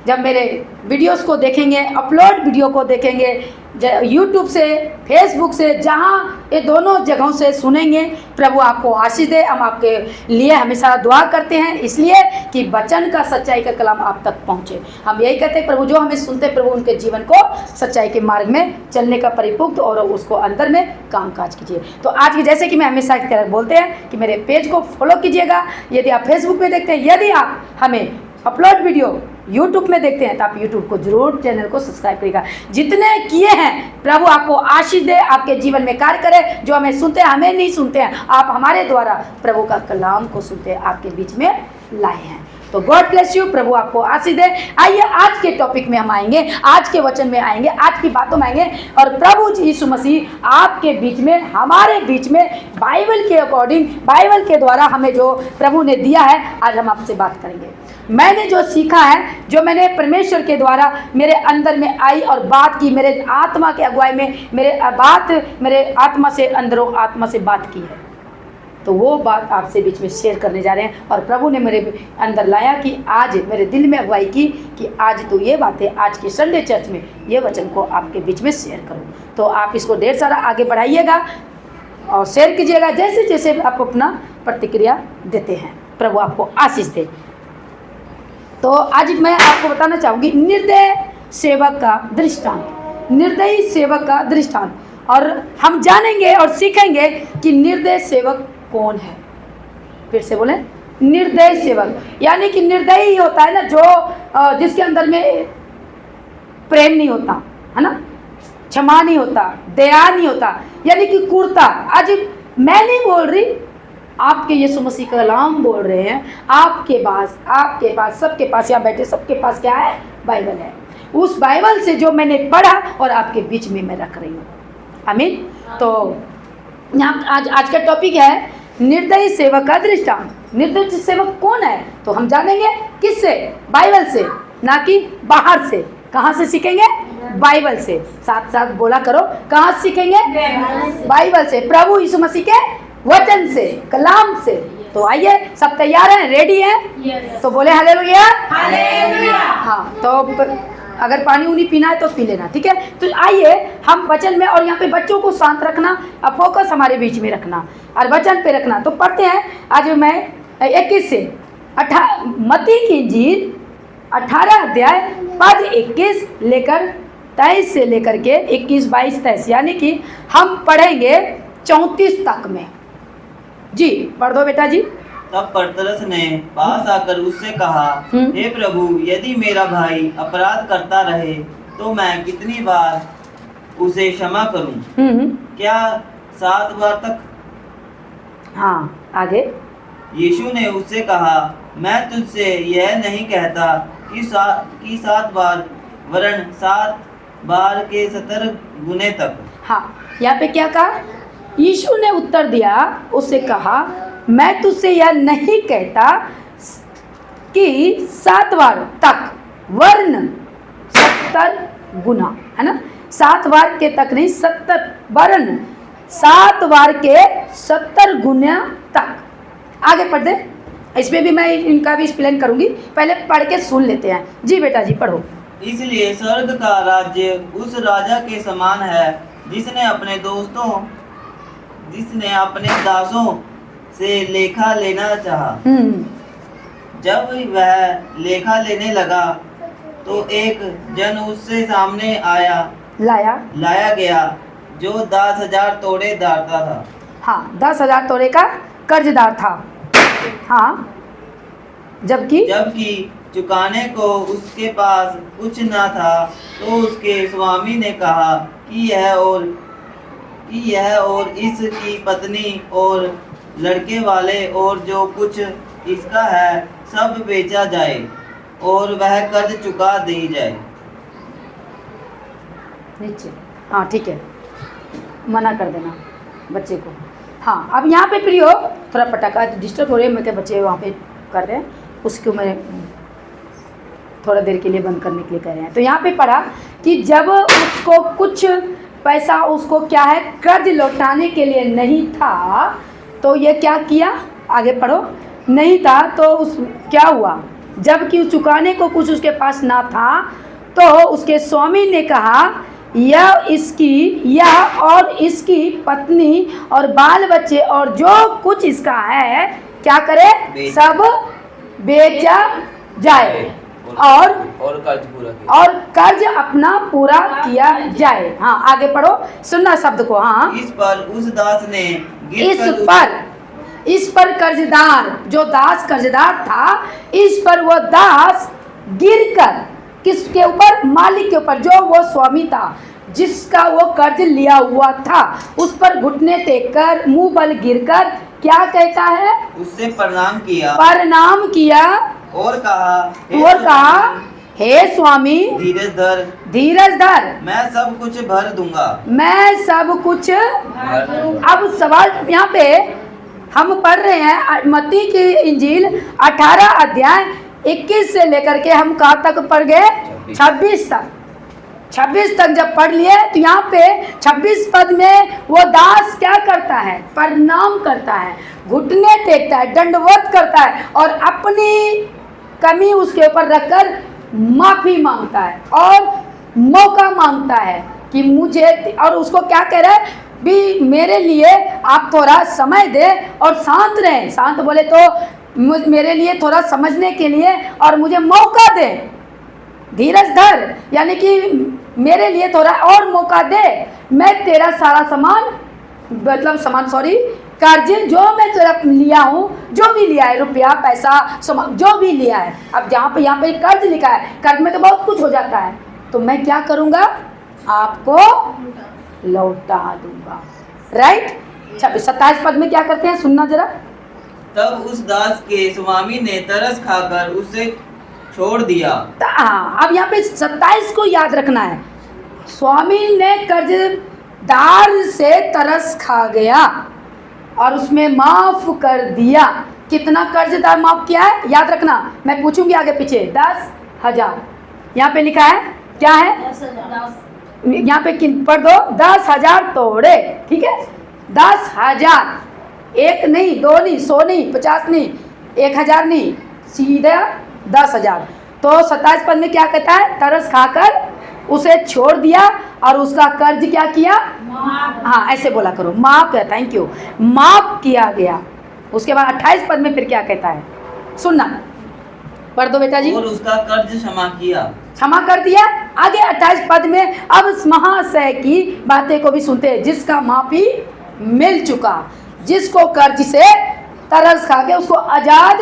जब मेरे वीडियोस को देखेंगे, अपलोड वीडियो को देखेंगे, यूट्यूब से, फेसबुक से, जहाँ ये दोनों जगहों से सुनेंगे, प्रभु आपको आशीष दे। हम आपके लिए हमेशा दुआ करते हैं, इसलिए कि वचन का, सच्चाई का कलाम आप तक पहुँचे। हम यही कहते हैं प्रभु जो हमें सुनते हैं, प्रभु उनके जीवन को सच्चाई के मार्ग में चलने का परिपुक्त और उसको अंदर में काम काज कीजिए। तो आज की जैसे कि मैं हमेशा की तरह बोलते हैं कि मेरे पेज को फॉलो कीजिएगा। यदि आप फेसबुक पे देखते हैं, यदि आप हमें अपलोड वीडियो यूट्यूब में देखते हैं, तो आप यूट्यूब को जरूर, चैनल को सब्सक्राइब करिएगा। जितने किए हैं प्रभु आपको आशीष दे, आपके जीवन में कार्य करे। जो हमें सुनते हैं, हमें नहीं सुनते हैं, आप हमारे द्वारा प्रभु का कलाम को सुनते हैं, आपके बीच में लाए हैं। तो गॉड ब्लेस यू, प्रभु आपको आशीष दे। आइए आज के टॉपिक में हम आएंगे, आज के वचन में आएंगे, आज की बातों में आएंगे, और प्रभु यीशु मसीह आपके बीच में, हमारे बीच में, बाइबल के अकॉर्डिंग, बाइबल के द्वारा हमें जो प्रभु ने दिया है, आज हम आपसे बात करेंगे। मैंने जो सीखा है, जो मैंने परमेश्वर के द्वारा मेरे अंदर में आई और बात की, मेरे आत्मा के अगुवाई में मेरे आत्मा से, अंदरों आत्मा से बात की है, तो वो बात आपसे बीच में शेयर करने जा रहे हैं। और प्रभु ने मेरे अंदर लाया कि आज मेरे दिल में अगुवाई की कि आज तो ये बातें, आज की संडे चर्च में ये वचन को आपके बीच में शेयर करूं। तो आप इसको ढेर सारा आगे बढ़ाइएगा और शेयर कीजिएगा, जैसे जैसे आप अपना प्रतिक्रिया देते हैं। प्रभु आपको आशीष दे। तो आज मैं आपको बताना चाहूँगी निर्दयी सेवक का दृष्टांत, निर्दयी सेवक का दृष्टांत। और हम जानेंगे और सीखेंगे कि निर्दयी सेवक कौन है। फिर से बोलें, निर्दयी सेवक, यानी कि निर्दयी होता है ना, जो जिसके अंदर में प्रेम नहीं होता है ना, क्षमा नहीं होता, दया नहीं होता, यानी कि क्रूरता। आज मैं नहीं बोल रही, आपके यीशु मसीह का कलाम बोल रहे हैं। आपके पास सबके पास, यहाँ बैठे सबके पास क्या है? बाइबल है। उस बाइबल से जो मैंने पढ़ा और आपके बीच में मैं रख रही हूँ। आमीन। तो यहाँ आज का टॉपिक है निर्दयी सेवक का दृष्टांत। निर्दयी सेवक कौन है? तो हम जानेंगे किससे? बाइबल से, ना कि बाहर से। कहाँ से सीखेंगे? बाइबल से। साथ साथ बोला करो, कहाँ से सीखेंगे? बाइबल से, प्रभु यीशु मसीह के वचन से, कलाम से। तो आइए, सब तैयार हैं, रेडी हैं? तो बोले हालेलुया। हाँ, तो अगर पानी उनी पीना है तो पी लेना, ठीक है। तो आइए हम वचन में, और यहाँ पे बच्चों को शांत रखना, फोकस हमारे बीच में रखना और वचन पे रखना। तो पढ़ते हैं आज मैं 21 से मत्ती की इंजील 18 अध्याय पद 21 लेकर 23 से लेकर के 21, 22, 23, यानी कि हम पढ़ेंगे 34 तक में। जी पढ़ दो बेटा जी। तब पतरस ने पास आकर उससे कहा, हे प्रभु, यदि मेरा भाई अपराध करता रहे तो मैं कितनी बार उसे क्षमा करूं? क्या 7 बार तक? हाँ, आगे। यीशु ने उससे कहा, मैं तुझसे यह नहीं कहता कि 7 बार, वरन 7 बार के 70 गुने तक। हाँ, यहाँ पे क्या कहा? यीशु ने उत्तर दिया, उससे कहा, मैं तुझसे यह नहीं कहता कि 7 बार तक, वरन 70 गुना, है ना। 7 बार के तक नहीं, 70, वरन 7 बार के 70 गुना तक। आगे पढ़ दे। इसमें भी मैं इनका भी एक्सप्लेन करूंगी, पहले पढ़ के सुन लेते हैं। जी बेटा जी पढ़ो। इसलिए स्वर्ग का राज्य उस राजा के समान है जिसने अपने दासों से लेखा लेना चाहा। जब वह लेखा लेने लगा तो एक जन उससे सामने लाया गया जो 10,000 तोड़े दाता था। हाँ, 10,000 तोड़े का कर्जदार था। हाँ, जबकि चुकाने को उसके पास कुछ न था, तो उसके स्वामी ने कहा कि यह और इसकी पत्नी और लड़के वाले और जो कुछ इसका है सब बेचा जाए और वह कर्ज चुका दी जाए। नीचे। हाँ ठीक है, मना कर देना बच्चे को। हाँ, अब यहाँ पे प्रियो थोड़ा पटाखा डिस्टर्ब हो रहे हैं, मैं क्या बच्चे वहाँ पे कर रहे हैं, उसको मैं थोड़ा देर के लिए बंद करने के लिए कह रहे हैं। तो यहाँ पे पढ़ा कि जब उसको कुछ पैसा, उसको क्या है, कर्ज लौटाने के लिए नहीं था, तो ये क्या किया? आगे पढ़ो। नहीं था तो क्या हुआ? जबकि चुकाने को कुछ उसके पास ना था, तो उसके स्वामी ने कहा यह और इसकी पत्नी और बाल बच्चे और जो कुछ इसका है क्या करे, सब बेचा जाए और कर्ज अपना पूरा किया जाए। हाँ आगे पढ़ो, सुनना शब्द को। हाँ, इस पर उस दास ने इस पर कर्जदार, जो दास कर्जदार था, इस पर वो दास गिरकर, किसके ऊपर, मालिक के ऊपर, जो वो स्वामी था जिसका वो कर्ज लिया हुआ था, उस पर घुटने टेक कर मुंह बल गिरकर क्या कहता है, उससे प्रणाम किया और कहा हे स्वामी धीरज धर, मैं सब कुछ भर दूंगा। अब सवाल यहाँ पे हम पढ़ रहे हैं मत्ती की इंजील 18 अध्याय 21 से लेकर के हम कहाँ तक पढ़ गए, 26 तक जब पढ़ लिए, तो यहाँ पे 26 पद में वो दास क्या करता है, प्रणाम करता है, घुटने टेकता है, दंडवत करता है और अपनी कमी उसके ऊपर रखकर माफी मांगता है और मौका मांगता है कि मुझे, और उसको क्या कह रहा है भी, मेरे लिए आप थोड़ा समय दे और शांत रहें, शांत बोले तो मेरे लिए थोड़ा समझने के लिए और मुझे मौका दे, धीरज धर, यानी कि मेरे लिए थोड़ा और मौका दे, मैं तेरा सारा कर्ज जो मैं तेरा लिया हूँ, जो भी लिया है, रुपया पैसा जो भी लिया है, अब यहाँ पे कर्ज लिखा है, कर्ज में तो बहुत कुछ हो जाता है, तो मैं क्या करूँगा, आपको लौटा दूंगा। राइट, 27 पद में क्या करते हैं, सुनना जरा। तब उस दास के स्वामी ने तरस खाकर उसे छोड़ दिया। अब यहाँ पे 27 को याद रखना है, स्वामी ने कर्जदार से तरस खा गया और उसमें माफ कर दिया। कितना कर्जदार माफ किया है, याद रखना, मैं पूछूंगी आगे पीछे। 10,000 यहाँ पे लिखा है, क्या है, यहाँ पे पढ़ दो, 10,000 तोड़े, ठीक है, 10,000, 1 नहीं, 2 नहीं, 100 नहीं, 50 नहीं, 1,000 नहीं, सीधा 10,000। तो 27 पद में क्या कहता है, तरस खाकर उसे छोड़ दिया और उसका कर्ज क्या किया, हाँ ऐसे बोला करो, माफ है, थैंक यू, माफ किया गया। उसके बाद 28 पद में फिर क्या कहता है, सुनना, पढ़ दो बेटा जी। और उसका कर्ज क्षमा कर दिया। आगे 28 पद में अब इस महाशय की बातें को भी सुनते हैं, जिसका माफी मिल चुका, जिसको कर्ज से तरस खा के उसको आजाद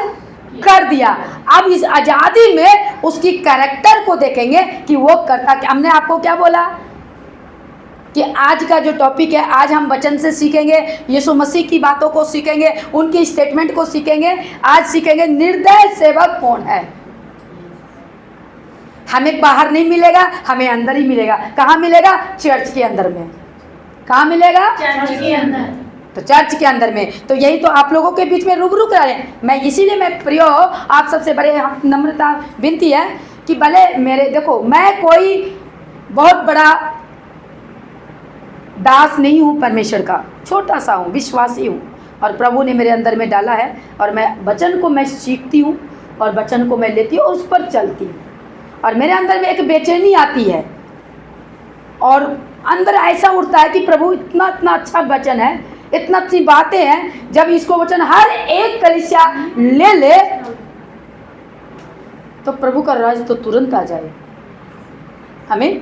कर दिया। अब इस आजादी में उसकी कैरेक्टर को देखेंगे कि वो करता क्या। हमने आपको क्या बोला कि आज का जो टॉपिक है, आज हम वचन से सीखेंगे, यीशु मसीह की बातों को सीखेंगे, उनकी स्टेटमेंट को सीखेंगे। आज सीखेंगे निर्दय सेवक कौन है। हमें बाहर नहीं मिलेगा, हमें अंदर ही मिलेगा। कहाँ मिलेगा, चर्च के अंदर में। कहाँ मिलेगा, चर्च के अंदर। तो चर्च के अंदर में। तो यही तो आप लोगों के बीच में रूबरू करा रहे हैं। मैं इसीलिए मैं प्रियो आप सबसे बड़े नम्रता विनती है कि भले मेरे, देखो मैं कोई बहुत बड़ा दास नहीं हूँ परमेश्वर का, छोटा सा हूँ, विश्वासी हूँ, और प्रभु ने मेरे अंदर में डाला है और मैं वचन को मैं सीखती हूँ और वचन को मैं लेती हूँ और उस पर चलती हूँ। और मेरे अंदर में एक बेचैनी आती है और अंदर ऐसा उठता है कि प्रभु इतना इतना अच्छा वचन है, इतना अच्छी बातें हैं, जब इसको वचन हर एक कलीसिया ले ले तो प्रभु का राज तो तुरंत आ जाए, हमें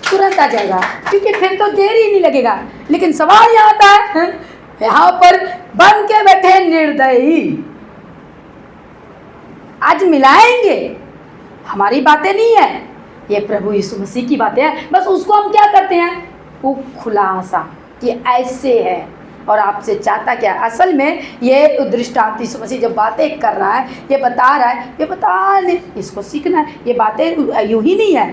तुरंत आ जाएगा, क्योंकि फिर तो देर ही नहीं लगेगा। लेकिन सवाल यहाँ आता है, यहाँ पर बन के बैठे निर्दयी आज मिलाएंगे, हमारी बातें नहीं है, ये प्रभु यीशु मसीह की बातें हैं। बस उसको हम क्या करते हैं, वो खुलासा कि ऐसे है और आपसे चाहता क्या। असल में ये दृष्टांत यीशु मसीह जब बातें कर रहा है, ये बता रहा है, ये बता नहीं, इसको सीखना है। ये बातें यूं ही नहीं है,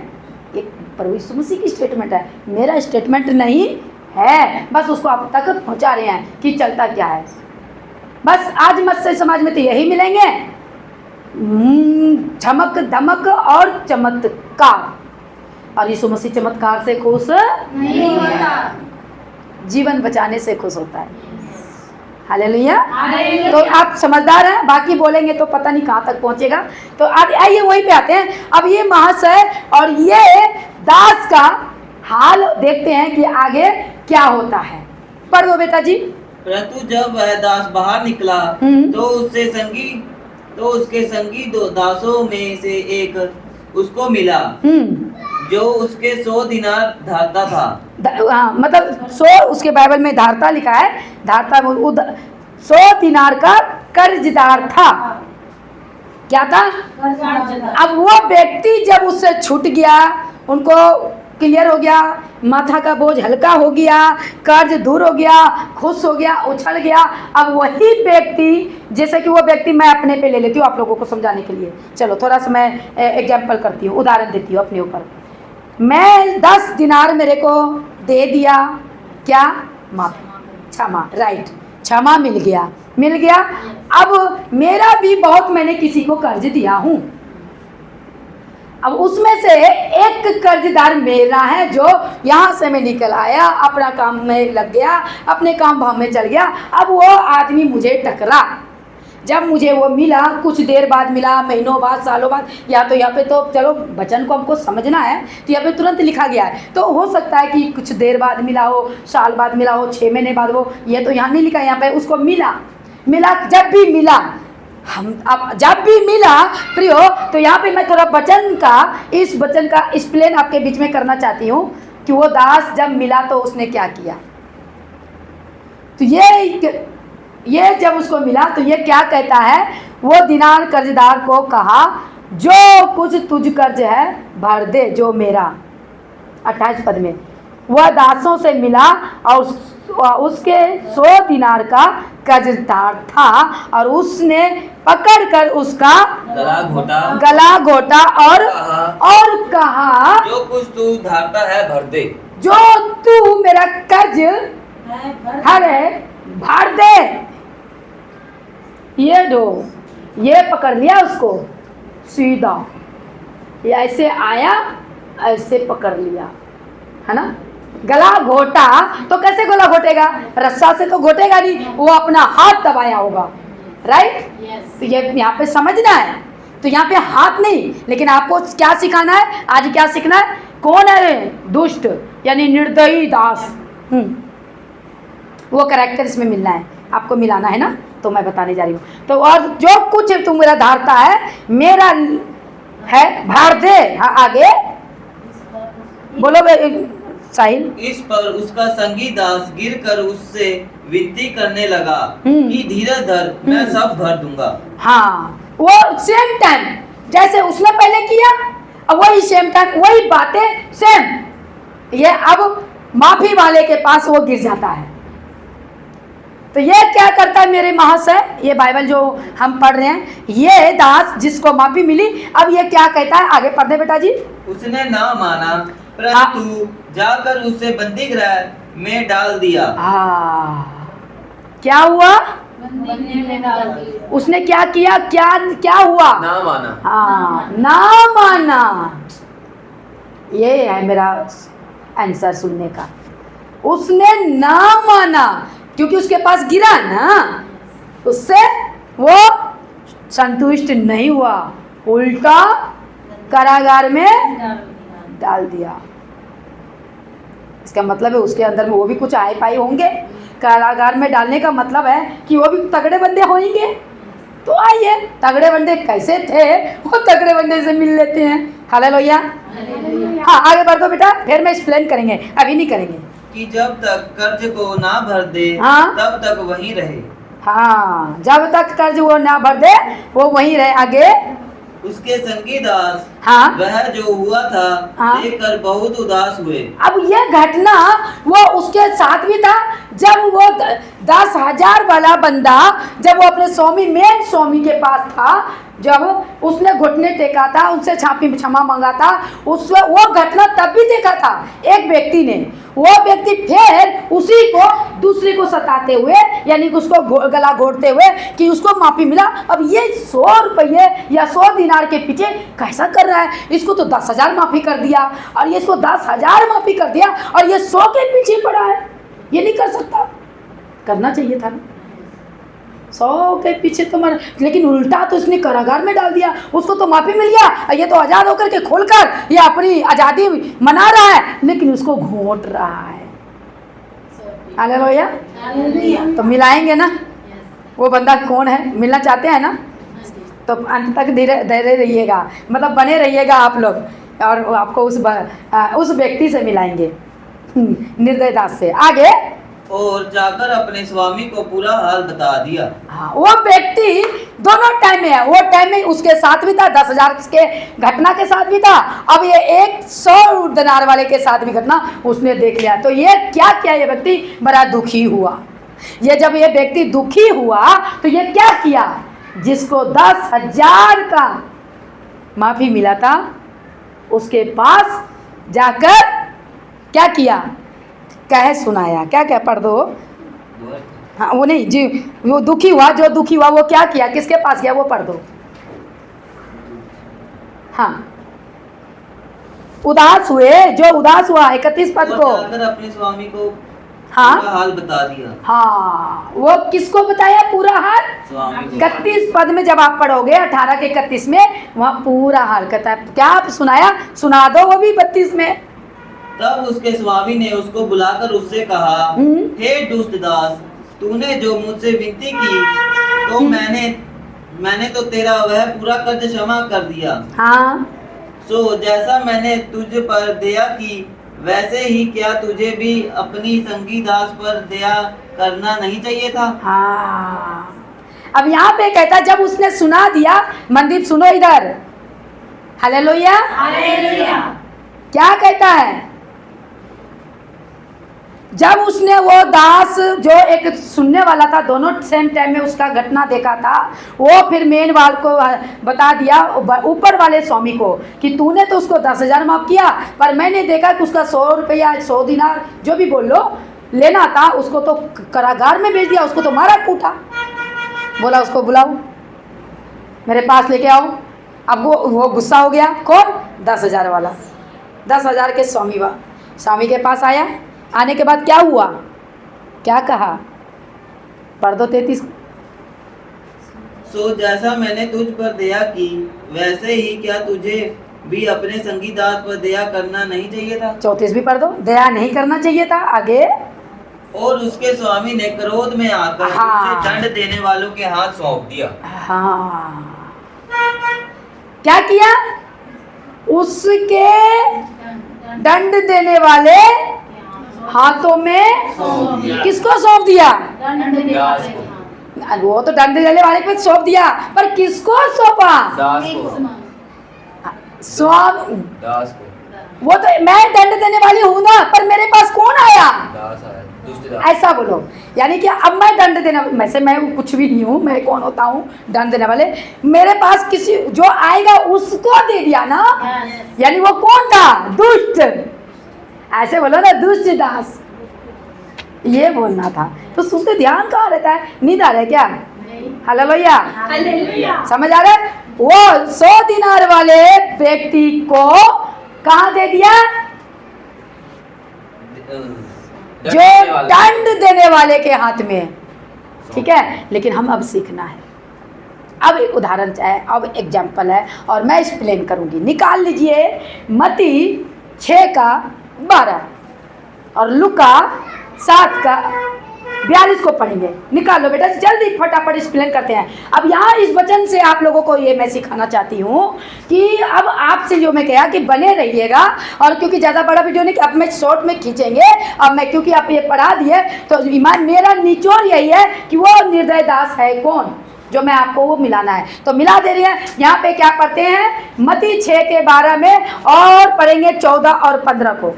ये प्रभु यीशु मसीह की स्टेटमेंट है, मेरा स्टेटमेंट नहीं है। बस उसको आप तक पहुंचा रहे हैं कि चलता क्या है। बस आज मत्स्य समाज में तो यही मिलेंगे, झमक धमक और चमत्कार। और यीशु मसीह चमत्कार से खुश नहीं होता, जीवन बचाने से खुश होता है। हालेलुया। तो आप समझदार हैं, बाकी बोलेंगे तो पता नहीं कहाँ तक पहुँचेगा। तो आइए वहीं पे आते हैं। अब ये महाशय और ये दास का हाल देखते हैं कि आगे क्या होता है। पढ़ दो बेटा जी। परंतु जब वह दास बाहर निकला तो उसके संगी दो दासों में से एक उसको मिला जो उसके 100 दिनार धारता था। मतलब 100 उसके बाइबल में धारता लिखा है, धारता 100 दिनार का कर्जदार था। क्या था? अब वो व्यक्ति जब उससे छूट गया, उनको क्लियर हो गया, माथा का बोझ हल्का हो गया, कर्ज दूर हो गया, खुश हो गया, उछल गया। अब वही व्यक्ति, जैसे कि वो व्यक्ति मैं अपने पे ले लेती हूँ आप लोगों को समझाने के लिए। चलो थोड़ा सा मैं एग्जाम्पल करती हूँ, उदाहरण देती हूँ अपने ऊपर। मैं 10 दिनार मेरे को दे दिया, क्या? माफी, क्षमा, राइट, क्षमा मिल गया। अब मेरा भी बहुत मैंने किसी को कर्ज दिया हूँ। अब उसमें से एक कर्जदार मेरा है जो यहाँ से मैं निकल आया, अपना काम में लग गया, अपने काम भाव में चल गया। अब वो आदमी मुझे टकरा, जब मुझे वो मिला, कुछ देर बाद मिला, महीनों बाद, सालों बाद, या तो यहाँ पे तो चलो वचन को हमको समझना है तो यहाँ पे तुरंत लिखा गया है, तो हो सकता है कि कुछ देर बाद मिला हो, साल बाद मिला हो, 6 महीने बाद हो, ये तो यहाँ नहीं लिखा। यहाँ पे उसको मिला, जब भी मिला, हम अब जब भी मिला प्रियो, तो यहाँ पे मैं थोड़ा इस वचन का एक्सप्लेन आपके बीच में करना चाहती हूँ कि वो दास जब मिला तो उसने क्या किया। तो ये जब उसको मिला तो ये क्या कहता है, वो दिनार कर्जदार को कहा, जो कुछ तुझ कर्ज है भर दे, जो मेरा। 28 पद में वह दासों से मिला और उसके 100 दिनार का कर्जदार था, और उसने पकड़कर उसका गला घोटा और कहा, जो कुछ तू धारता है भर दे, जो तू मेरा कर्ज है भर दे। ये पकड़ लिया उसको सीधा, ये ऐसे आया, ऐसे पकड़ लिया, है ना। गला घोटा, तो कैसे गला घोटेगा? रस्सा से तो घोटेगा नहीं, वो अपना हाथ दबाया होगा, राइट। तो ये यहाँ पे समझना है। तो यहाँ पे हाथ नहीं, लेकिन आपको क्या सिखाना है आज? क्या सीखना है? कौन है दुष्ट यानी निर्दयी दास, वो कैरेक्टर इसमें मिलना है, आपको मिलाना है ना। तो मैं बताने जा रही हूँ। तो और जो कुछ तुम मेरा धारता है मेरा है भर दे। हाँ आगे बोलो साहिल। इस पर उसका संगी दास गिरकर उससे विनती करने लगा कि धीरज धर, मैं सब भर दूंगा। हाँ, वो सेम टाइम जैसे उसने पहले किया, अब वही सेम टाइम वही बातें सेम, ये अब माफी वाले के पास वो गिर जाता है। तो ये क्या करता है मेरे महाशय, ये बाइबल जो हम पढ़ रहे हैं, ये दास जिसको माफी मिली, अब ये क्या कहता है? आगे पढ़ दे बेटा जी। उसने ना माना, परंतु जाकर उसे बंदी गृह में डाल दिया। क्या हुआ? उसने क्या किया? क्या हुआ? ना माना। हाँ, ना माना। ये है मेरा आंसर सुनने का। उसने ना माना, क्योंकि उसके पास गिरा ना, उससे वो संतुष्ट नहीं हुआ, उल्टा कारागार में डाल दिया। इसका मतलब है उसके अंदर में वो भी कुछ आए पाए होंगे। कारागार में डालने का मतलब है कि वो भी तगड़े बंदे होंगे। तो आइए, तगड़े बंदे कैसे थे, वो तगड़े बंदे से मिल लेते हैं। हालेलुया। हाँ आगे बढ़ दो बेटा, फिर मैं एक्सप्लेन करेंगे, अभी नहीं करेंगे। कि जब तक कर्ज को ना भर दे, हाँ? तब तक वहीं रहे। हाँ, जब तक कर्ज वो ना भर दे वो वहीं रहे। आगे उसके संगी दास, हाँ? वह जो हुआ था, हाँ? देखकर बहुत उदास हुए। अब ये घटना वो उसके साथ भी था, जब वो 10,000 वाला बंदा, जब वो अपने मेन स्वामी के पास था, जब उसने घुटने टेका था, उससे क्षमा मांगा था, वो घटना तब भी देखा था एक व्यक्ति ने। वो व्यक्ति फिर उसी को दूसरे को सताते हुए, यानी कि उसको गला घोटते हुए कि उसको माफी मिला। अब ये 100 रुपये या 100 दिनार के पीछे कैसा कर रहा है? इसको तो 10,000 माफी कर दिया, और ये इसको 10,000 माफी कर दिया, और ये 100 के पीछे पड़ा है। ये नहीं कर सकता, करना चाहिए था ना। 100 के पीछे तो मर, लेकिन उल्टा तो उसने कारागार में डाल दिया। उसको तो माफ़ी मिल गया, ये तो आज़ाद होकर के खोलकर ये अपनी आज़ादी मना रहा है, लेकिन उसको घोंट रहा है। हालेलुया। तो मिलाएंगे ना, वो बंदा कौन है, मिलना चाहते हैं ना, तो अंत तक धैर्य रहिएगा, मतलब बने रहिएगा आप लोग, और आपको उस व्यक्ति से मिलाएंगे, निर्दय दास से। आगे, और जाकर अपने स्वामी को पूरा हाल बता दिया। हाँ, वो व्यक्ति दोनों टाइम में है, वो टाइम में उसके साथ भी था, 10,000 के घटना के साथ भी था, अब ये 100 दिनार वाले के साथ भी घटना उसने देख लिया। तो ये क्या किया, ये व्यक्ति बड़ा दुखी हुआ। ये जब ये व्यक्ति दुखी हुआ तो ये क्या किया, जिसको 10,000 का माफी मिला था उसके पास जाकर क्या किया, कह सुनाया। क्या क्या पढ़ दो, हाँ वो नहीं जी, वो दुखी हुआ, जो दुखी हुआ वो क्या किया, किसके पास गया, वो पढ़ दो। हाँ, उदास हुए, जो उदास हुआ 31 पद को, जाकर अपने स्वामी को हाँ पूरा हाल बता दिया। हाँ, वो किसको बताया पूरा हाल, स्वामी को। 31 पद में जब आप पढ़ोगे 18 के 31 में, वहाँ पूरा हाल कहता है। क्या आप सुनाया, सुना दो वो भी 32 में। तब उसके स्वामी ने उसको बुलाकर उससे कहा, हे दुष्ट दास, तूने जो मुझसे विनती की तो मैंने तो तेरा वह पूरा कर्ज क्षमा कर दिया। हाँ, सो जैसा मैंने तुझ पर दया की वैसे ही क्या तुझे भी अपनी संगी दास पर दया करना नहीं चाहिए था। हाँ, अब यहाँ पे कहता, जब उसने सुना दिया, मनदीप सुनो इधर, हालेलुया, हालेलुया। क्या कहता है, जब उसने वो दास जो एक सुनने वाला था, दोनों सेम टाइम में उसका घटना देखा था, वो फिर मेन वाल को बता दिया ऊपर वाले स्वामी को कि तूने तो उसको 10,000 माफ किया, पर मैंने देखा कि उसका 100 रुपया 100 दिनार जो भी बोल लो लेना था, उसको तो कारागार में भेज दिया, उसको तो मारा कूटा। बोला उसको बुलाओ, मेरे पास लेके आओ। अब वो गुस्सा हो गया, कौन, 10,000 वाला, 10,000 के स्वामी के पास आया। आने के बाद क्या हुआ, क्या कहा, पढ़ दो 33। सो जैसा मैंने तुझ पर दया की वैसे ही क्या तुझे भी अपने संगी दास पर दया करना नहीं चाहिए था। 34 भी पढ़ दो, दया नहीं करना चाहिए था। आगे, और उसके स्वामी ने क्रोध में आकर हाँ। उसे दंड देने वालों के हाथ सौंप दिया। हाँ, क्या किया, उसके दंड देने वाले हाथों में किसको सौंप दिया, वो तो दंड देने वाले पे सौंप दिया, पर किसको सौंपा, स्वामी दास को। वो तो मैं दंड देने वाली हूँ ना, पर मेरे पास कौन आया, ऐसा बोलो। यानी कि अब मैं दंड देने, वैसे मैं कुछ भी नहीं हूँ, मैं कौन होता हूँ दंड देने वाले, मेरे पास किसी जो आएगा उसको दे दिया ना। यानी वो कौन था, दुष्ट, ऐसे बोलो ना, दुष्ट दास, ये बोलना था। तो सुनते ध्यान कहाँ रहता है, नींद आ रहा है क्या, हालेलुया, समझ आ रहा है। वो 100 दिनार वाले व्यक्ति को कहाँ दे दिया, जो दंड देने वाले के हाथ में, ठीक है। लेकिन हम अब सीखना है, अब एक उदाहरण है, अब एग्जाम्पल है, और मैं एक्सप्लेन करूंगी। निकाल लीजिए मत्ती 6:12 और लूका 7:42 को पढ़ेंगे। निकालो बेटा, जल्दी फटाफट एक्सप्लेन करते हैं। अब यहाँ इस वचन से आप लोगों को ये मैं सिखाना चाहती हूँ कि अब आपसे जो मैं कहा कि बने रहिएगा, और क्योंकि ज़्यादा बड़ा वीडियो नहीं, अब मैं शॉर्ट में खींचेंगे। अब मैं क्योंकि आप ये पढ़ा दिए, तो ईमान मेरा निचोड़ यही है कि वो निर्दय दास है कौन, जो मैं आपको वो मिलाना है, तो मिला दे रही है। यहाँ पे क्या पढ़ते हैं, मत्ती 6:12 में, और पढ़ेंगे 14 और 15 को।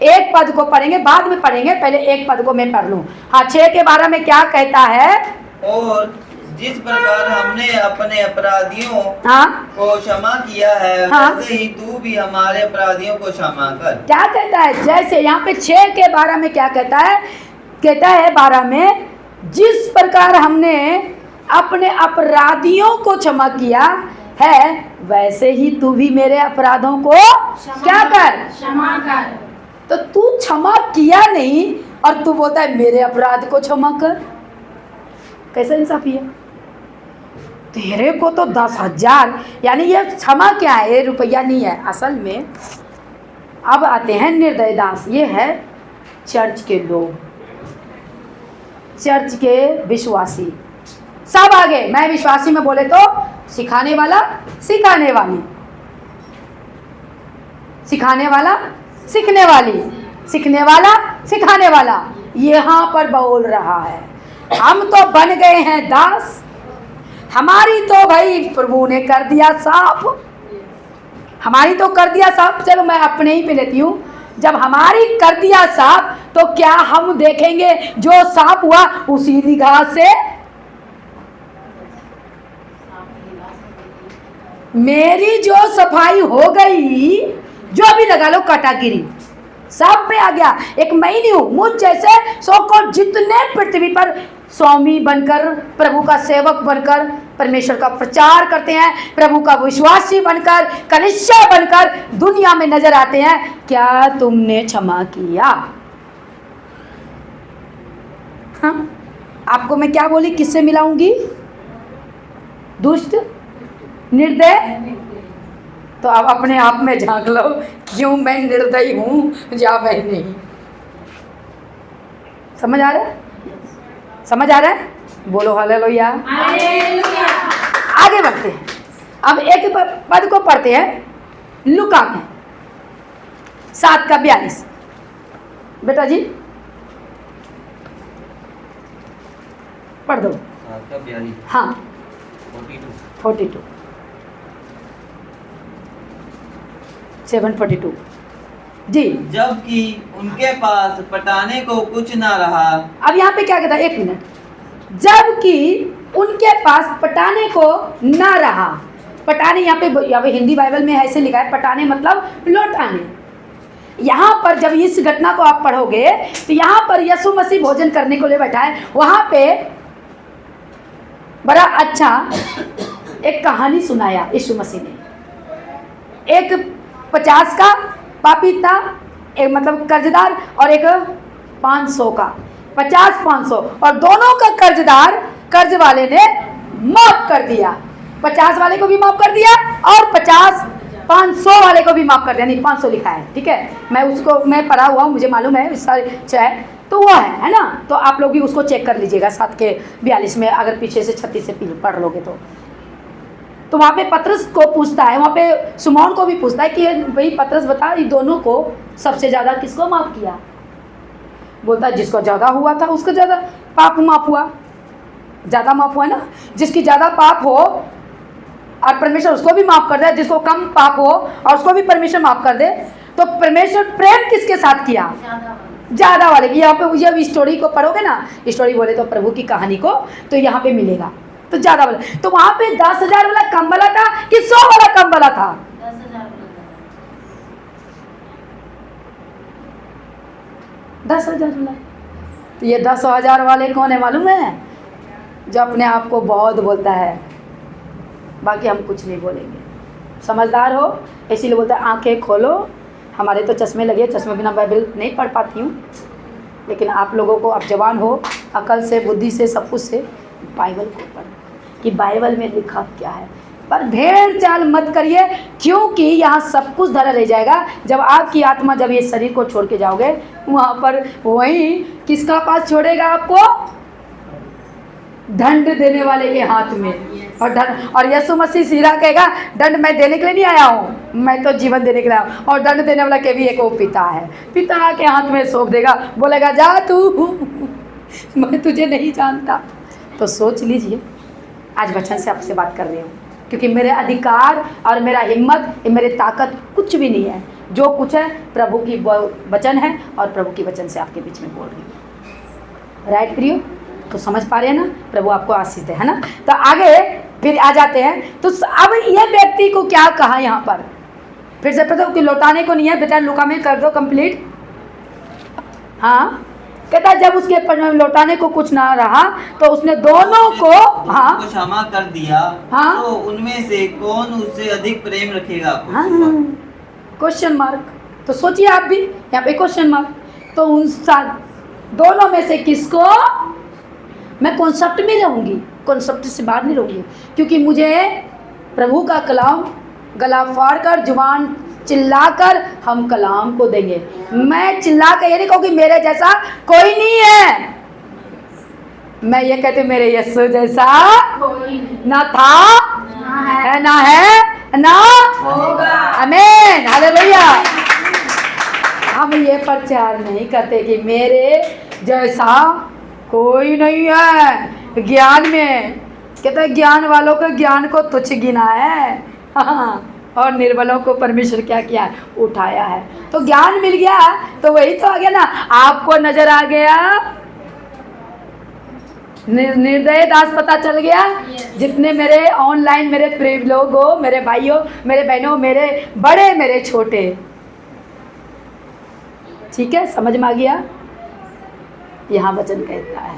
एक पद को पढ़ेंगे, बाद में पढ़ेंगे, पहले एक पद को मैं पढ़ लूँ। हाँ, 6:12 में क्या कहता है, और जिस प्रकार हमने अपने अपराधियों हाँ को क्षमा किया है, हाँ। वैसे ही तू भी हमारे अपराधियों को क्षमा कर। क्या कहता है, जैसे यहाँ पे 6:12 में क्या कहता है, कहता है 12 में, जिस प्रकार हमने अपने अपराधियों को क्षमा किया है, वैसे ही तू भी मेरे अपराधों को क्या कर, क्षमा कर। तो तू क्षमा किया नहीं और तू बोलता है मेरे अपराध को क्षमा कर, कैसा इंसाफी है। तेरे को तो 10,000, यानी ये क्षमा क्या है, ये रुपया नहीं है असल में। अब आते हैं निर्दय दास, ये है चर्च के लोग, चर्च के विश्वासी सब आगे। मैं विश्वासी में बोले तो सिखाने वाला, सिखाने वाली, सिखाने वाला, सीखने वाली, सीखने वाला, सिखाने वाला, यहाँ पर बोल रहा है। हम तो बन गए हैं दास, हमारी तो भाई प्रभु ने कर दिया साफ, हमारी तो कर दिया साफ। चलो मैं अपने ही पे लेती हूँ, जब हमारी कर दिया साफ तो क्या हम देखेंगे जो साफ हुआ उसी निगाह से? मेरी जो सफाई हो गई, जो भी लगा लो कटागिरी सब पे आ गया। एक मैं ही नहीं हूँ, मुझ जैसे सौ को जितने पृथ्वी पर स्वामी बनकर, प्रभु का सेवक बनकर परमेश्वर का प्रचार करते हैं, प्रभु का विश्वासी बनकर, कलीसिया बनकर दुनिया में नजर आते हैं, क्या तुमने क्षमा किया? हाँ, आपको मैं क्या बोली, किससे मिलाऊंगी? दुष्ट, निर्दय। तो अब अपने आप में झांक लो, क्यों मैं निर्दयी हूं या मैं नहीं? समझ आ रहा है? समझ आ रहा है? बोलो हालेलुया। हालेलुया। आगे बढ़ते हैं। अब एक पद को पढ़ते हैं, लूका में 7 का 42। बेटा जी पढ़ दो। 7 का 42। हाँ 42। 7:42 जी। जबकि उनके पास पटाने को कुछ ना रहा। अब यहाँ पे क्या कहता है, 1 मिनट। जबकि उनके पास पटाने को ना रहा, पटाने यहाँ पे हिंदी बाइबल में ऐसे लिखा है, पटाने मतलब लौटाने। यहाँ पर जब इस घटना को आप पढ़ोगे तो यहाँ पर यीशु मसीह भोजन करने को ले बैठा है, वहाँ पे बड़ा अच्छा एक कहानी सुनाया यीशु मसीह ने। एक 50 का पापी था, एक मतलब कर्जदार, और एक 500 का, 50-500, और दोनों का कर्जदार कर्ज वाले ने माफ कर दिया। 50 वाले को भी माफ कर दिया और 500 वाले को भी माफ कर दिया। नहीं, 500 लिखा है, ठीक है, मैं पढ़ा हुआ हूँ, मुझे मालूम है इस चाहे तो वो है ना। तो आप लोग भी उसको चेक कर लीजिएगा 7 के 42 में, अगर पीछे से 36 से पढ़ लोगे तो वहाँ पे पतरस को पूछता है, वहाँ पे सुमौन को भी पूछता है कि भाई पतरस बता, ये दोनों को सबसे ज़्यादा किसको माफ़ किया? बोलता है जिसको ज़्यादा हुआ था उसको ज़्यादा पाप माफ़ हुआ, ज़्यादा माफ़ हुआ ना। जिसकी ज़्यादा पाप हो और परमेश्वर उसको भी माफ़ कर दे, जिसको कम पाप हो और उसको भी परमेश्वर माफ़ कर दे। तो परमेश्वर प्रेम किसके साथ किया? ज़्यादा वाले की। यहाँ पे जब स्टोरी को पढ़ोगे ना, स्टोरी बोले तो प्रभु की कहानी को, तो यहाँ पे मिलेगा तो ज़्यादा वाला। तो वहाँ पे 10,000 वाला कम वाला था कि 100 वाला कम वाला था? 10,000 वाला। तो ये 10,000 वाले कौन है मालूम है? जो अपने आप को बहुत बोलता है, बाकी हम कुछ नहीं बोलेंगे। समझदार हो इसीलिए बोलता है आंखें खोलो। हमारे तो चश्मे लगे, चश्मे बिना बाइबल नहीं पढ़ पाती हूँ, लेकिन आप लोगों को, आप जवान हो, अकल से, बुद्धि से, सब कुछ से बाइबल को पढ़ो कि बाइबल में लिखा क्या है। पर भेड़ चाल मत करिए, क्योंकि यहाँ सब कुछ धरा रह जाएगा। जब आपकी आत्मा, जब ये शरीर को छोड़ के जाओगे, वहाँ पर वही किसका पास छोड़ेगा आपको? दंड देने वाले के हाथ में। और यीशु मसीह सीधा कहेगा, दंड मैं देने के लिए नहीं आया हूँ, मैं तो जीवन देने के लिए आया हूँ। और दंड देने वाला के भी एक वो पिता है, पिता के हाथ में सौंप देगा, बोलेगा जा तू, मैं तुझे नहीं जानता। तो सोच लीजिए, आज वचन से आपसे बात कर रही हूँ, क्योंकि मेरे अधिकार और मेरा हिम्मत, मेरे ताकत कुछ भी नहीं है। जो कुछ है प्रभु की वचन है, और प्रभु की वचन से आपके बीच में बोल रही हूँ। राइट प्रियो? तो समझ पा रहे हैं ना? प्रभु आपको आशीष दे, है ना। तो आगे फिर आ जाते हैं। तो अब ये व्यक्ति को क्या कहा यहाँ पर, फिर से पता कि लौटाने को नहीं है बेटा, लुका में कर दो कंप्लीट। हाँ, कहता जब उसके लौटाने को कुछ ना रहा तो उसने दोनों को क्षमा कर दिया। हाँ, तो उनमें से कौन उससे अधिक प्रेम रखेगा? हाँ, क्वेश्चन मार्क। तो सोचिए आप भी, यहाँ पे क्वेश्चन मार्क। तो उन दोनों में से किसको, मैं कॉन्सेप्ट में रहूंगी, कॉन्सेप्ट से बाहर नहीं रहूँगी, क्योंकि मुझे प्रभु का कलाम गला फाड़ कर जुबान चिल्लाकर हम कलाम को देंगे। मैं चिल्ला कर ये नहीं कहूँगी मेरे जैसा कोई नहीं है, मैं ये कहती हूँ मेरे यीशु जैसा कोई नहीं ना था, है ना है ना होगा। आमीन, हालेलुया। हम ये प्रचार नहीं करते कि मेरे जैसा कोई नहीं है ज्ञान में। कहते हैं ज्ञान वालों को ज्ञान को तुच्छ गिना है, हाँ, और निर्बलों को परमेश्वर क्या किया है, उठाया है। तो ज्ञान मिल गया तो वही तो आ गया ना, आपको नजर आ गया, निर्दय दास पता चल गया। जितने मेरे ऑनलाइन मेरे प्रिय लोग हो, मेरे भाइयों मेरे बहनों, मेरे बड़े मेरे छोटे, ठीक है, समझ में आ गया। यहाँ वचन कहता है,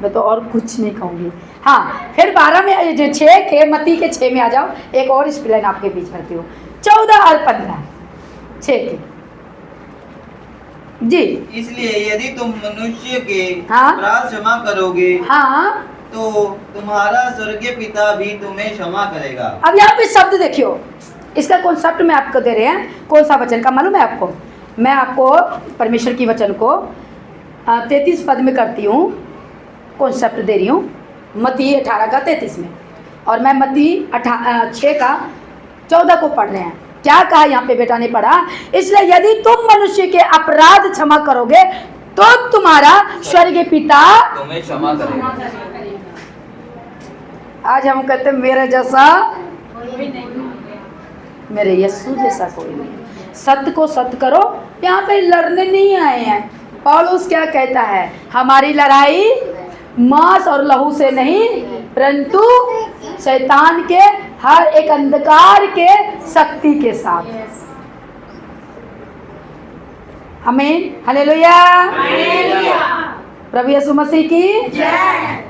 मैं तो और कुछ नहीं कहूँगी। हाँ, फिर 12 में जो 6 के मत्ती के 6 में आ जाओ, एक और स्प्लेन आपके बीच करती हूँ, 14 और 15 6 के जी। इसलिए यदि तुम मनुष्य के हाँ। अपराध क्षमा करोगे हाँ, तो तुम्हारा स्वर्गीय पिता भी तुम्हें क्षमा करेगा। अब यहाँ पे शब्द देखियो, इसका कॉन्सेप्ट में आपको दे रहे हैं। कौन सा वचन का मालूम है आपको? मैं आपको परमेश्वर की वचन को 33 पद में करती हूँ, कॉन्सेप्ट दे रही हूँ, मत्ती 18 का 33 में, और मैं मत्ती 6 का 14 को पढ़ रहे हैं। क्या कहा यहाँ पे बेटा ने पढ़ा? इसलिए यदि तुम मनुष्य के अपराध क्षमा करोगे तो तुम्हारा स्वर्गीय पिता तुम्हें क्षमा करेगा। आज हम कहते हैं मेरे जैसा, कोई नहीं मेरे यीशु जैसा कोई नहीं। सत्य को सत्य करो, यहाँ पे लड़ने नहीं आए हैं। पौलुस क्या कहता है? हमारी लड़ाई मांस और लहू से नहीं, परंतु शैतान के हर एक अंधकार के शक्ति के साथ। आमीन, हालेलुया, प्रभु यीशु मसीह की जय।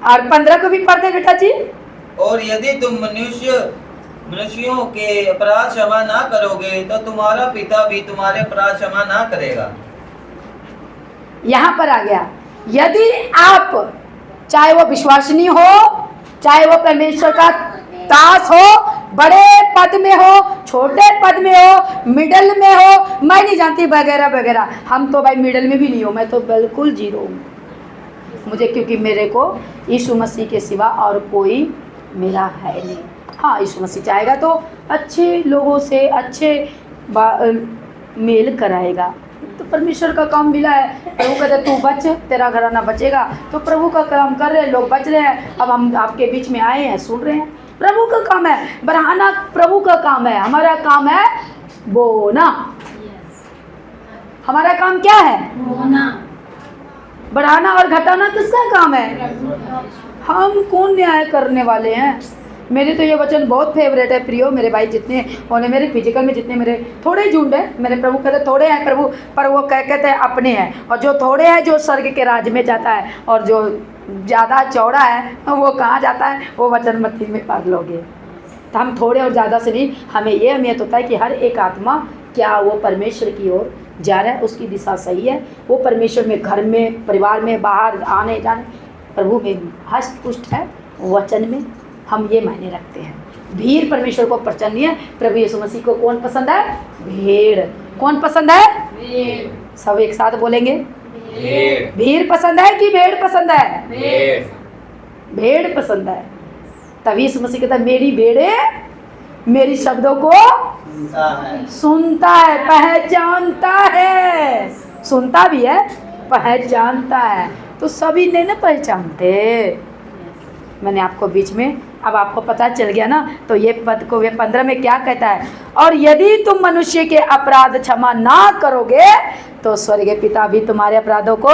और 15 को भी पढ़ते बेटा जी। और यदि तुम मनुष्यों के अपराध क्षमा ना करोगे तो तुम्हारा पिता भी तुम्हारे अपराध क्षमा ना करेगा। यहाँ पर आ गया, यदि आप चाहे वो विश्वसनीय हो, चाहे वो परमेश्वर का दास हो, बड़े पद में हो, छोटे पद में हो, मिडल में हो, मैं नहीं जानती वगैरह वगैरह, हम तो भाई मिडल में भी नहीं हो, मैं तो बिल्कुल जीरो हूँ मुझे, क्योंकि मेरे को यीशु मसीह के सिवा और कोई मेरा है नहीं। हाँ, यीशु मसीह चाहेगा तो अच्छे लोगों से अच्छे मेल कराएगा। तो परमेश्वर का काम मिला है, प्रभु कहते तू बच, तेरा घराना बचेगा। तो प्रभु का काम कर रहे, लोग बच रहे हैं। अब हम आपके बीच में आए हैं, सुन रहे हैं, प्रभु का काम है, बढ़ाना प्रभु का काम है। हमारा काम है बोना। हमारा काम क्या है? होना। बढ़ाना और घटाना किसका काम है? हम कौन न्याय करने वाले हैं? मेरे तो ये वचन बहुत फेवरेट है प्रियो, मेरे भाई जितने होने, मेरे फिजिकल में जितने मेरे थोड़े झुंड है, मेरे प्रभु कहते थोड़े हैं प्रभु, पर वो कहते हैं अपने हैं। और जो थोड़े हैं जो स्वर्ग के राज में जाता है, और जो ज़्यादा चौड़ा है वो कहाँ जाता है? वो वचन मत्ती में पढ़ लोगे। तो हम थोड़े और ज़्यादा से नहीं, हमें ये अहमियत होता है कि हर एक आत्मा क्या वो परमेश्वर की ओर जा रहा है, उसकी दिशा सही है, वो परमेश्वर में, घर में, परिवार में, बाहर आने जाने प्रभु में हष्ट पुष्ट है। वचन में हम ये मायने रखते हैं। भीड़ परमेश्वर को पसंद नहीं है, प्रभु यीशु मसीह को कौन पसंद है? भेड़। कौन पसंद है? भेड़। सब एक साथ बोलेंगे, भेड़। भीड़ पसंद है कि भेड़ पसंद है? भेड़। भेड़ पसंद है। तभी यीशु मसीह कहता है मेरी भेड़े मेरी शब्दों को सुनता है, पहचानता है। सुनता भी है, पहचानता है। तो सभी ने ना पहचानते। मैंने आपको बीच में, अब आपको पता चल गया ना। तो ये पद को, ये 15 में क्या कहता है? और यदि तुम मनुष्य के अपराध क्षमा ना करोगे तो स्वर्गीय पिता भी तुम्हारे अपराधों को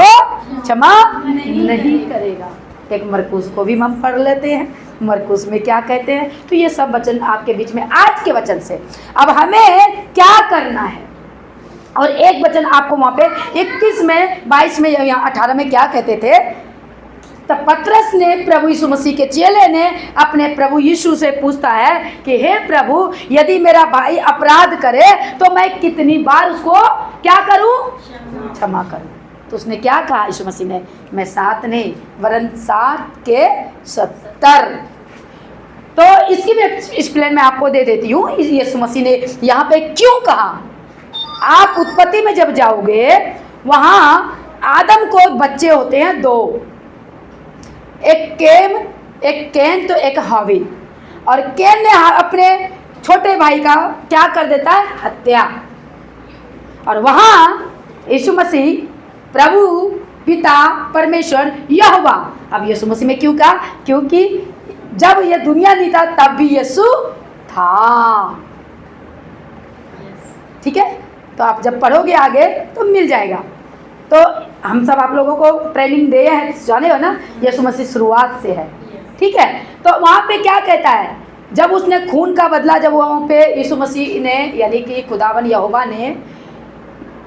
क्षमा नहीं करेगा। एक मरकुस को भी हम पढ़ लेते हैं, मरकुस में क्या कहते हैं। तो ये सब वचन आपके बीच में आज के वचन से अब हमें क्या करना है। और एक वचन आपको वहाँ पे 21 में, 22 में, यहाँ 18 में क्या कहते थे? तब पतरस ने, प्रभु यीशु मसीह के चेले ने अपने प्रभु यीशु से पूछता है कि हे प्रभु, यदि मेरा भाई अपराध करे तो मैं कितनी बार उसको क्या करूं? क्षमा करूं। तो उसने क्या कहा यीशु मसीह ने, मैं 7 नहीं वरन 7 के 70। तो इसकी भी एक्सप्लेन मैं आपको दे देती हूँ यीशु मसीह ने यहाँ पे क्यों कहा। आप उत्पत्ति में जब जाओगे वहाँ आदम को बच्चे होते हैं 2, एक कैन तो एक हाबिल। और कैन ने अपने छोटे भाई का क्या कर देता है, हत्या। और वहाँ यीशु मसीह प्रभु पिता परमेश्वर यहोवा, अब यीशु मसीह में क्यों कहा, क्योंकि जब ये दुनिया नहीं था तब भी यीशु था। ठीक है, तो आप जब पढ़ोगे आगे तो मिल जाएगा। तो हम सब आप लोगों को ट्रेनिंग दे हैं, जाने हो ना, यीशु मसीह शुरुआत से है। ठीक है, तो वहाँ पे क्या कहता है, जब उसने खून का बदला, जब वहाँ पे यीशु मसीह ने यानी कि खुदावन यहोवा ने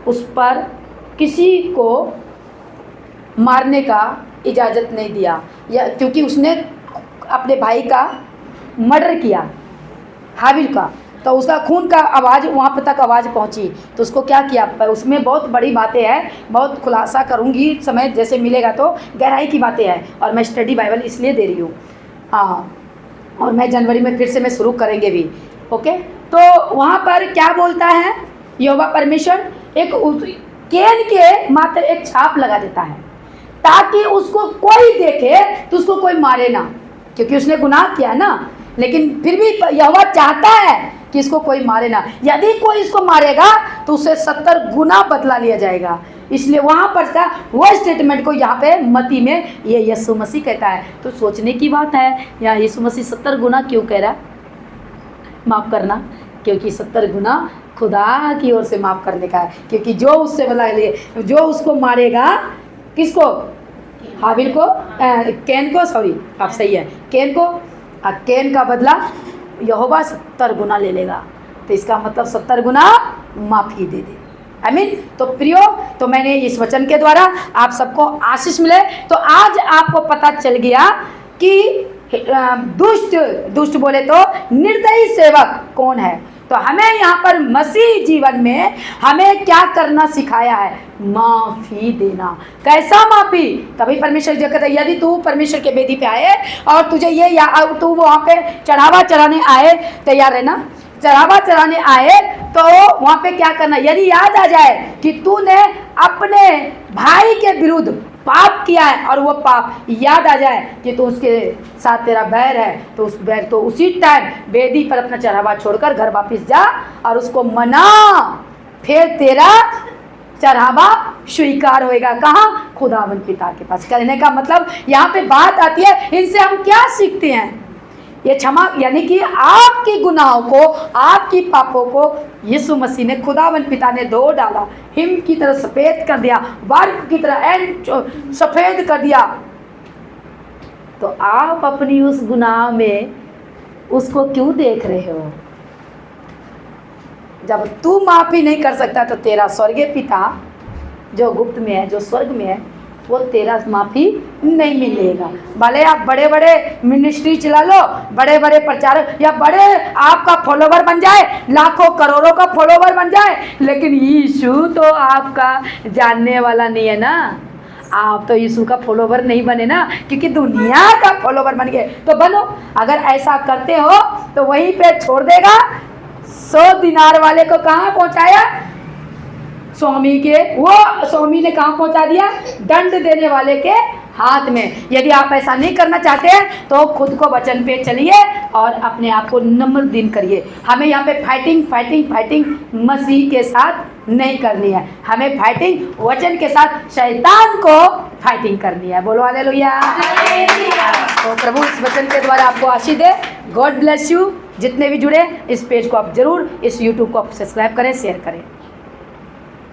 उस पर किसी को मारने का इजाज़त नहीं दिया, या क्योंकि उसने अपने भाई का मर्डर किया हाबिल का, तो उसका खून का आवाज़ वहाँ पर तक आवाज़ पहुँची। तो उसको क्या किया, पर उसमें बहुत बड़ी बातें हैं, बहुत खुलासा करूँगी, समय जैसे मिलेगा तो गहराई की बातें हैं। और मैं स्टडी बाइबल इसलिए दे रही हूँ, हाँ, और मैं जनवरी में फिर से मैं शुरू करेंगे भी। ओके, तो वहाँ पर क्या बोलता है यहोवा परमेश्वर, एक कैन के मात्र एक छाप लगा देता है ताकि उसको कोई देखे तो उसको कोई मारे ना, क्योंकि उसने गुनाह किया ना। लेकिन फिर भी यहोवा चाहता है कि इसको कोई मारे ना, यदि कोई इसको मारेगा तो उससे 70 गुना बदला लिया जाएगा। इसलिए वहाँ पर का वो स्टेटमेंट को यहाँ पे मती में ये यीशु मसीह कहता है। तो सोचने की बात है, यहाँ यीशु मसीह 70 गुना क्यों कह रहा है माफ़ करना, क्योंकि 70 गुना खुदा की ओर से माफ़ करने का है। क्योंकि जो उससे बदला लिए, जो उसको मारेगा, किसको, हाबिल को, कैन को, सॉरी आप सही है, कैन को, कैन का बदला यहोवा 70 गुना ले लेगा। तो इसका मतलब 70 गुना माफ़ी दे दे। आमीन। तो प्रियो, तो मैंने इस वचन के द्वारा आप सबको आशीष मिले। तो आज आपको पता चल गया कि दुष्ट बोले तो निर्दयी सेवक कौन है। तो हमें यहाँ पर मसीह जीवन में हमें क्या करना सिखाया है, माफ़ी देना। कैसा माफ़ी, तभी परमेश्वर जो कहता है, यदि तू परमेश्वर के वेदी पे आए और तुझे ये या तू वहाँ पे चढ़ावा चढ़ाने आए, तैयार है ना, चढ़ावा चढ़ाने आए तो वहाँ पे क्या करना, यदि याद आ जाए कि तूने अपने भाई के विरुद्ध पाप किया है और वो पाप याद आ जाए कि तो उसके साथ तेरा बैर है, तो उस बैर तो उसी टाइम वेदी पर अपना चढ़ावा छोड़कर घर वापस जा और उसको मना, फिर तेरा चढ़ावा स्वीकार होएगा। कहाँ, खुदावंद पिता के पास। कहने का मतलब यहाँ पे बात आती है, इनसे हम क्या सीखते हैं, ये क्षमा, यानी कि आपकी गुनाहों को, आपकी पापों को यीशु मसीह ने, खुदावंद पिता ने धो डाला, हिम की तरह सफ़ेद कर दिया, बर्फ की तरह सफ़ेद कर दिया। तो आप अपनी उस गुनाह में उसको क्यों देख रहे हो। जब तू माफ़ी नहीं कर सकता तो तेरा स्वर्गीय पिता जो गुप्त में है, जो स्वर्ग में है, वो तेरा माफ़ी नहीं मिलेगा। भले आप बड़े बड़े मिनिस्ट्री चला लो, बड़े बड़े प्रचारक, या बड़े आपका फॉलोवर बन जाए, लाखों करोड़ों का फॉलोवर बन जाए, लेकिन यीशु तो आपका जानने वाला नहीं है ना। आप तो यीशु का फॉलोवर नहीं बने ना, क्योंकि दुनिया का फॉलोवर बन गए। तो बनो, अगर ऐसा करते हो तो वहीं पे छोड़ देगा। 100 दिनार वाले को कहाँ पहुँचाया, स्वामी के, वो स्वामी ने कहाँ पहुंचा दिया, दंड देने वाले के हाथ में। यदि आप ऐसा नहीं करना चाहते हैं तो खुद को वचन पे चलिए और अपने आप को नम्र दिन करिए। हमें यहाँ पे फाइटिंग मसीह के साथ नहीं करनी है, हमें फाइटिंग वचन के साथ शैतान को फाइटिंग करनी है। बोलो हालेलुया। तो प्रभु इस वचन के द्वारा आपको आशीष दे। God bless you. जितने भी जुड़े इस पेज को आप जरूर, इस यूट्यूब को आप सब्सक्राइब करें, शेयर करें।